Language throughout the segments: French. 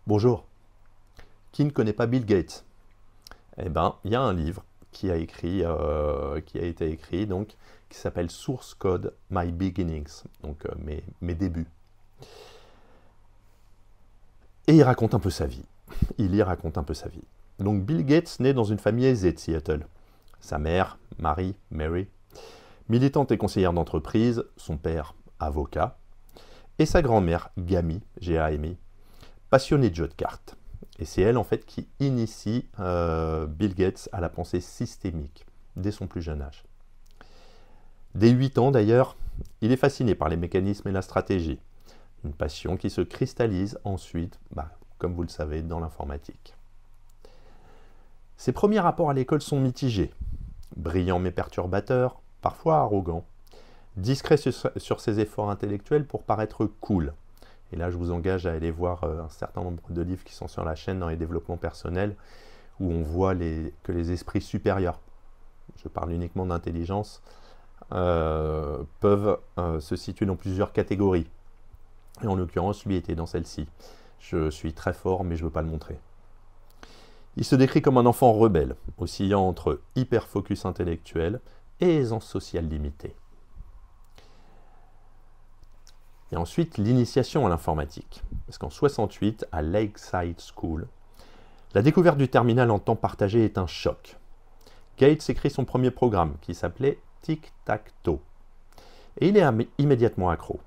Bonjour, qui ne connaît pas Bill Gates? Eh ben, il y a un livre qui a été écrit, donc, qui s'appelle Source Code My Beginnings, donc mes débuts. Et il raconte un peu sa vie. Il y raconte un peu sa vie. Donc Bill Gates naît dans une famille aisée de Seattle. Sa mère, Mary, militante et conseillère d'entreprise, son père, avocat, et sa grand-mère, G-A-M-I, passionnée de jeux de cartes. Et c'est elle, en fait, qui initie Bill Gates à la pensée systémique, dès son plus jeune âge. Dès 8 ans, d'ailleurs, il est fasciné par les mécanismes et la stratégie. Une passion qui se cristallise ensuite, comme vous le savez, dans l'informatique. Ses premiers rapports à l'école sont mitigés. Brillant mais perturbateur, parfois arrogant. Discret sur ses efforts intellectuels pour paraître cool. Et là, je vous engage à aller voir un certain nombre de livres qui sont sur la chaîne dans les développements personnels, où on voit que les esprits supérieurs, je parle uniquement d'intelligence, peuvent se situer dans plusieurs catégories. Et en l'occurrence, lui était dans celle-ci. Je suis très fort, mais je ne veux pas le montrer. Il se décrit comme un enfant rebelle, oscillant entre hyper-focus intellectuel et aisance sociale limitée. Et ensuite, l'initiation à l'informatique. Parce qu'en 68, à Lakeside School, la découverte du terminal en temps partagé est un choc. Gates écrit son premier programme, qui s'appelait Tic-Tac-Toe. Et il est immédiatement accro.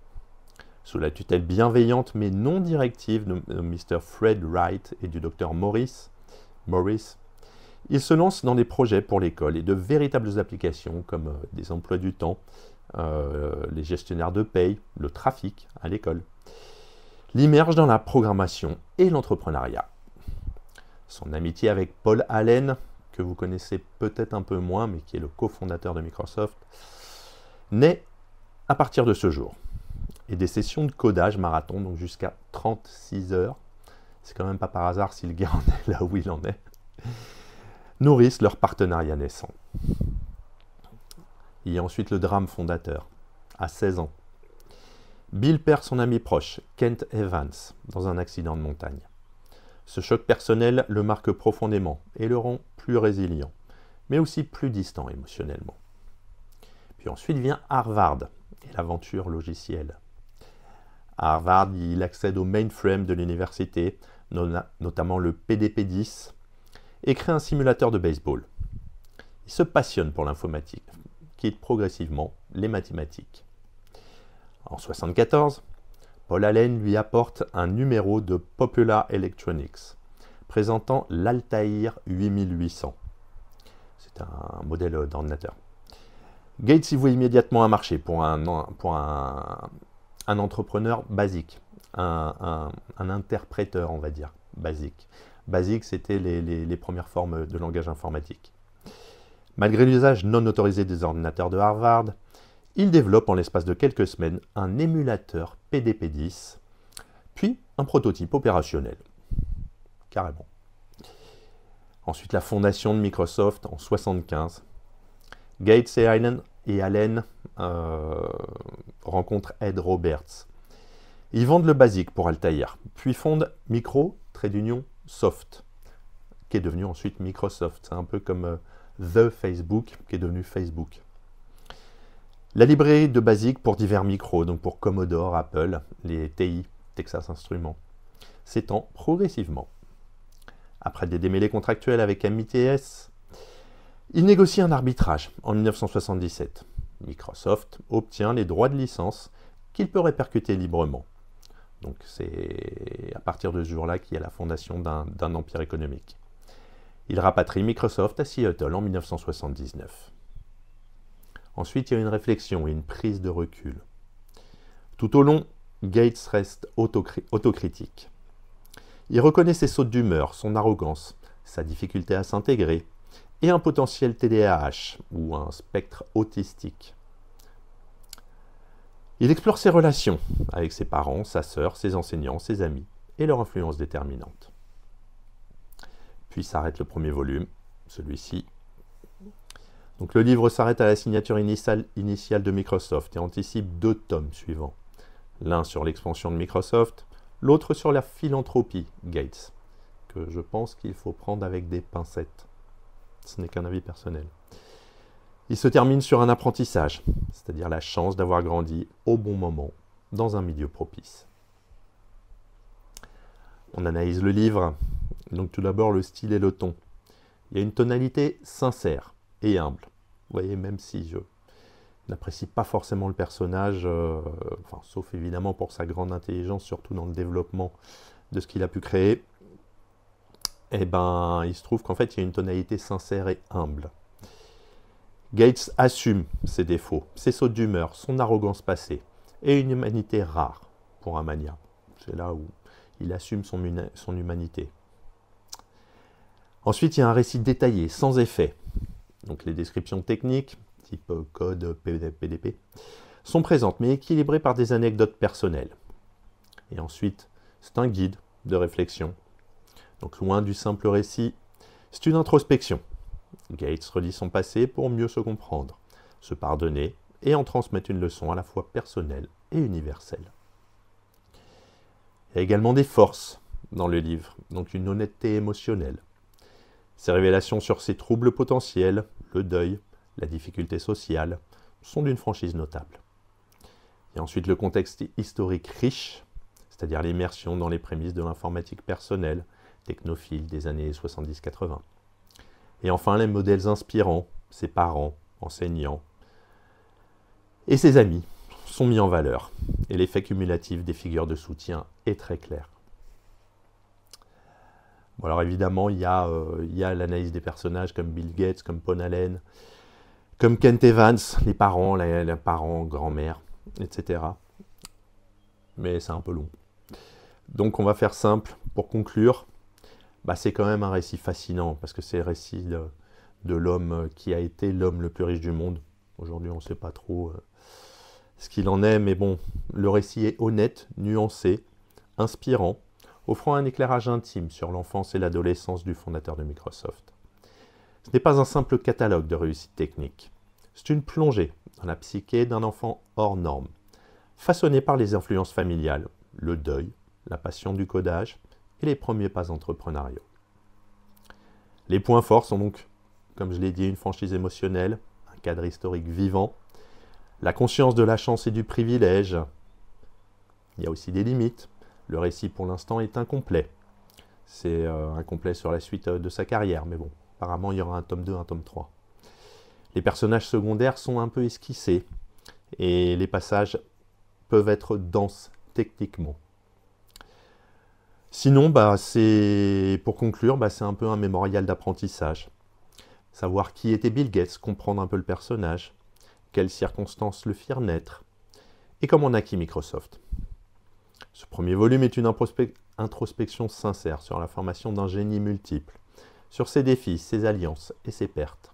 Sous la tutelle bienveillante mais non directive de Mr. Fred Wright et du Dr. Morris, il se lance dans des projets pour l'école et de véritables applications comme des emplois du temps, les gestionnaires de paye, le trafic à l'école. L'immerge dans la programmation et l'entrepreneuriat. Son amitié avec Paul Allen, que vous connaissez peut-être un peu moins, mais qui est le cofondateur de Microsoft, naît à partir de ce jour. Et des sessions de codage marathon, donc jusqu'à 36 heures, c'est quand même pas par hasard si le gars en est là où il en est, nourrissent leur partenariat naissant. Il y a ensuite le drame fondateur, à 16 ans. Bill perd son ami proche, Kent Evans, dans un accident de montagne. Ce choc personnel le marque profondément et le rend plus résilient, mais aussi plus distant émotionnellement. Puis ensuite vient Harvard et l'aventure logicielle. À Harvard, il accède au mainframe de l'université, notamment le PDP-10, et crée un simulateur de baseball. Il se passionne pour l'informatique, quitte progressivement les mathématiques. En 1974, Paul Allen lui apporte un numéro de Popular Electronics, présentant l'Altair 8800. C'est un modèle d'ordinateur. Gates y voit immédiatement un marché pour un entrepreneur basique, un interpréteur, on va dire, basique. Basique, c'était les premières formes de langage informatique. Malgré l'usage non autorisé des ordinateurs de Harvard, il développe en l'espace de quelques semaines un émulateur PDP-10, puis un prototype opérationnel. Carrément. Ensuite, la fondation de Microsoft en 1975. Gates et Allen rencontrent Ed Roberts. Ils vendent le basique pour Altair, puis fondent Soft, qui est devenu ensuite Microsoft. C'est un peu comme The Facebook, qui est devenu Facebook. La librairie de basique pour divers micros, donc pour Commodore, Apple, les TI, Texas Instruments, s'étend progressivement. Après des démêlés contractuels avec MITS, il négocie un arbitrage en 1977. Microsoft obtient les droits de licence qu'il peut répercuter librement. Donc c'est à partir de ce jour-là qu'il y a la fondation d'un empire économique. Il rapatrie Microsoft à Seattle en 1979. Ensuite, il y a une réflexion et une prise de recul. Tout au long, Gates reste autocritique. Il reconnaît ses sautes d'humeur, son arrogance, sa difficulté à s'intégrer et un potentiel TDAH ou un spectre autistique. Il explore ses relations avec ses parents, sa sœur, ses enseignants, ses amis et leur influence déterminante. Puis s'arrête le premier volume, celui-ci. Donc le livre s'arrête à la signature initiale de Microsoft et anticipe 2 tomes suivants. L'un sur l'expansion de Microsoft, L'autre sur la philanthropie, Gates, que je pense qu'il faut prendre avec des pincettes. Ce n'est qu'un avis personnel. Il se termine sur un apprentissage, c'est-à-dire la chance d'avoir grandi au bon moment, dans un milieu propice. On analyse le livre. Donc tout d'abord le style et le ton. Il y a une tonalité sincère et humble. Vous voyez, même si je n'apprécie pas forcément le personnage, sauf évidemment pour sa grande intelligence, surtout dans le développement de ce qu'il a pu créer, il se trouve qu'en fait il y a une tonalité sincère et humble. Gates assume ses défauts, ses sautes d'humeur, son arrogance passée, et une humanité rare pour un mania. C'est là où il assume son humanité. Ensuite, il y a un récit détaillé, sans effet. Donc les descriptions techniques, type code, PDP, sont présentes, mais équilibrées par des anecdotes personnelles. Et ensuite, c'est un guide de réflexion. Donc loin du simple récit, c'est une introspection. Gates relit son passé pour mieux se comprendre, se pardonner et en transmettre une leçon à la fois personnelle et universelle. Il y a également des forces dans le livre, donc une honnêteté émotionnelle. Ces révélations sur ses troubles potentiels, le deuil, la difficulté sociale, sont d'une franchise notable. Il y a ensuite le contexte historique riche, c'est-à-dire l'immersion dans les prémices de l'informatique personnelle, technophile des années 70-80. Et enfin, les modèles inspirants, ses parents, enseignants et ses amis sont mis en valeur. Et l'effet cumulatif des figures de soutien est très clair. Bon, alors évidemment, il y a l'analyse des personnages comme Bill Gates, comme Paul Allen, comme Kent Evans, les parents, grand-mère, etc. Mais c'est un peu long. Donc on va faire simple pour conclure. C'est quand même un récit fascinant, parce que c'est le récit de l'homme qui a été l'homme le plus riche du monde. Aujourd'hui, on ne sait pas trop ce qu'il en est, mais bon, le récit est honnête, nuancé, inspirant, offrant un éclairage intime sur l'enfance et l'adolescence du fondateur de Microsoft. Ce n'est pas un simple catalogue de réussite technique. C'est une plongée dans la psyché d'un enfant hors norme, façonné par les influences familiales, le deuil, la passion du codage et les premiers pas entrepreneuriaux. Les points forts sont donc, comme je l'ai dit, une franchise émotionnelle, un cadre historique vivant, la conscience de la chance et du privilège. Il y a aussi des limites. Le récit, pour l'instant, est incomplet. C'est incomplet sur la suite de sa carrière, mais bon, apparemment, il y aura un tome 2, un tome 3. Les personnages secondaires sont un peu esquissés, et les passages peuvent être denses techniquement. Sinon, pour conclure, c'est un peu un mémorial d'apprentissage. Savoir qui était Bill Gates, comprendre un peu le personnage, quelles circonstances le firent naître, et comment naquit Microsoft. Ce premier volume est une introspection sincère sur la formation d'un génie multiple, sur ses défis, ses alliances et ses pertes.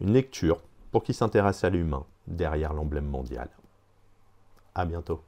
Une lecture pour qui s'intéresse à l'humain derrière l'emblème mondial. À bientôt.